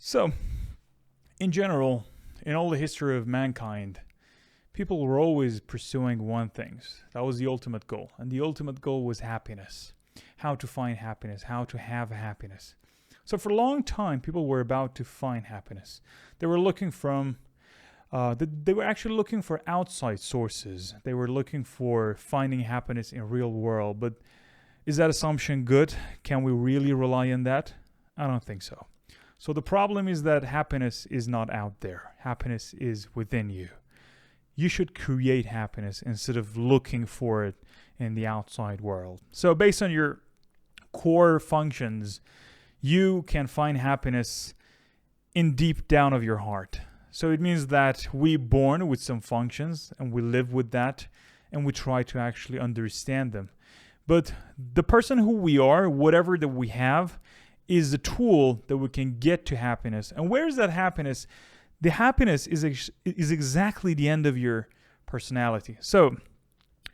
So, in general, in all the history of mankind, people were always pursuing one thing. That was the ultimate goal. And the ultimate goal was happiness. How to find happiness, how to have happiness. So, for a long time, people were about to find happiness. They were looking they were actually looking for outside sources. They were looking for finding happiness in real world. But is that assumption good? Can we really rely on that? I don't think so. So the problem is that happiness is not out there. Happiness is within you. You should create happiness instead of looking for it in the outside world. So based on your core functions, you can find happiness in deep down of your heart. So it means that we're born with some functions and we live with that and we try to actually understand them. But the person who we are, whatever that we have, is the tool that we can get to happiness. And where is that happiness? The happiness is exactly the end of your personality. So,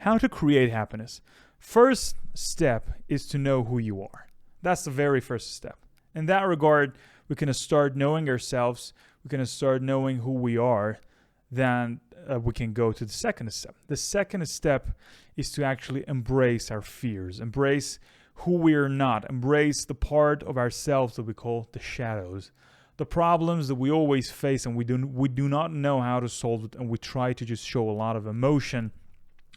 how to create happiness? First step is to know who you are. That's the very first step. In that regard, we're going to start knowing ourselves. We're going to start knowing who we are. Then we can go to the second step. The second step is to actually embrace our fears, embrace who we are not, embrace the part of ourselves that we call the shadows, the problems that we always face and we do not know how to solve it, and we try to just show a lot of emotion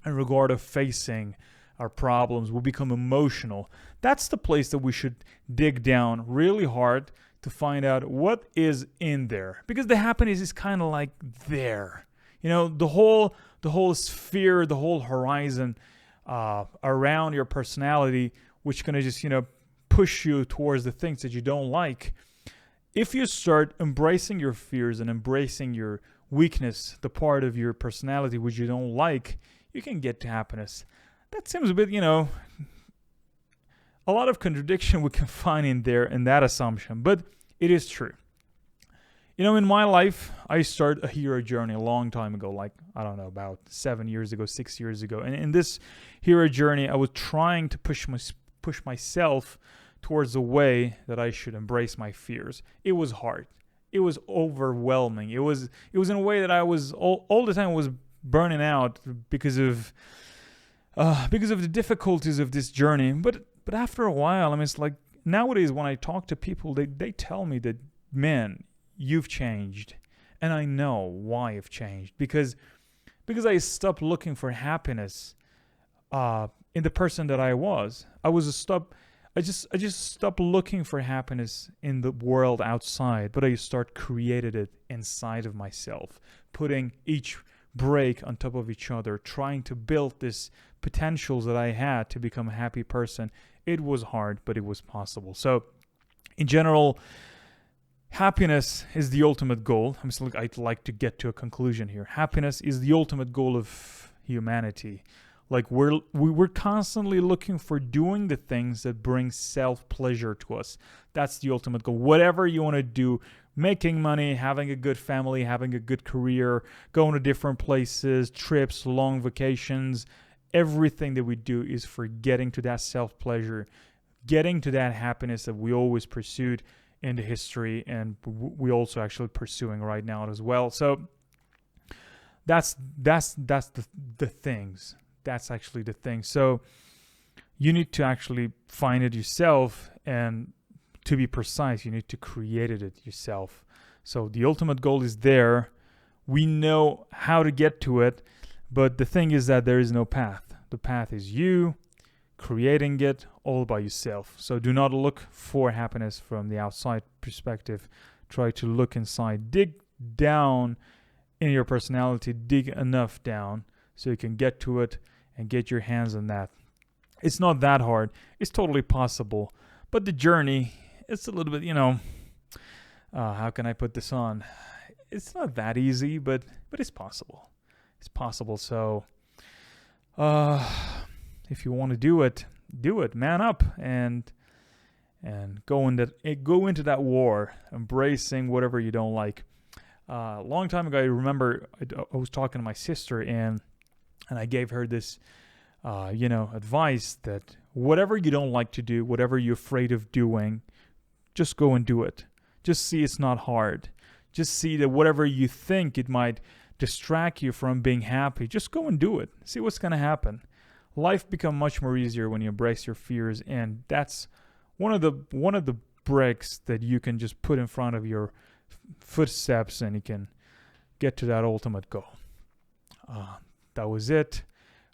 in regard of facing our problems. We become emotional. That's the place that we should dig down really hard to find out what is in there, because the happiness is kind of like there. You know, the whole sphere, the whole horizon around your personality, which going to just, push you towards the things that you don't like. If you start embracing your fears and embracing your weakness, the part of your personality which you don't like, you can get to happiness. That seems a bit, a lot of contradiction we can find in there in that assumption, but it is true. In my life, I started a hero journey a long time ago, like, I don't know, about 7 years ago, 6 years ago. And in this hero journey, I was trying to push myself towards the way that I should embrace my fears. It was hard. It was overwhelming. It was in a way that I was all the time was burning out because of the difficulties of this journey. But after a while, it's like nowadays when I talk to people, they tell me that, man, you've changed. And I know why I've changed. Because I stopped looking for happiness in the person that I was. I just stopped looking for happiness in the world outside, but I start created it inside of myself, putting each break on top of each other, trying to build this potentials that I had to become a happy person. It was hard, but it was possible. So, in general, happiness is the ultimate goal. I'd like to get to a conclusion here. Happiness is the ultimate goal of humanity. Like we're constantly looking for doing the things that bring self-pleasure to us. That's the ultimate goal. Whatever you want to do, making money, having a good family, having a good career, going to different places, trips, long vacations, everything that we do is for getting to that self-pleasure, getting to that happiness that we always pursued in the history, and we also actually pursuing right now as well. So that's the things. That's actually the thing. So you need to actually find it yourself, and to be precise, you need to create it yourself. So the ultimate goal is there. We know how to get to it, but the thing is that there is no path. The path is you creating it all by yourself. So do not look for happiness from the outside perspective. Try to look inside. Dig down in your personality. Dig enough down so you can get to it and get your hands on that. It's not that hard. It's totally possible. But the journey, it's a little bit, how can I put this on? It's not that easy, but it's possible. It's possible. So, if you want to do it, man up and go into that war, embracing whatever you don't like. A long time ago, I remember I was talking to my sister and I gave her this, advice that whatever you don't like to do, whatever you're afraid of doing, just go and do it. Just see it's not hard. Just see that whatever you think it might distract you from being happy, just go and do it. See what's going to happen. Life becomes much more easier when you embrace your fears, and that's one of the bricks that you can just put in front of your footsteps, and you can get to that ultimate goal. That was it.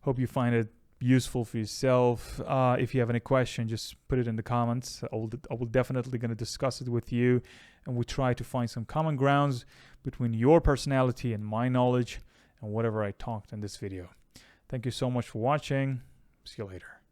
Hope you find it useful for yourself. If you have any question, just put it in the comments. I will definitely going to discuss it with you, and we try to find some common grounds between your personality and my knowledge and whatever I talked in this video. Thank you so much for watching. See you later.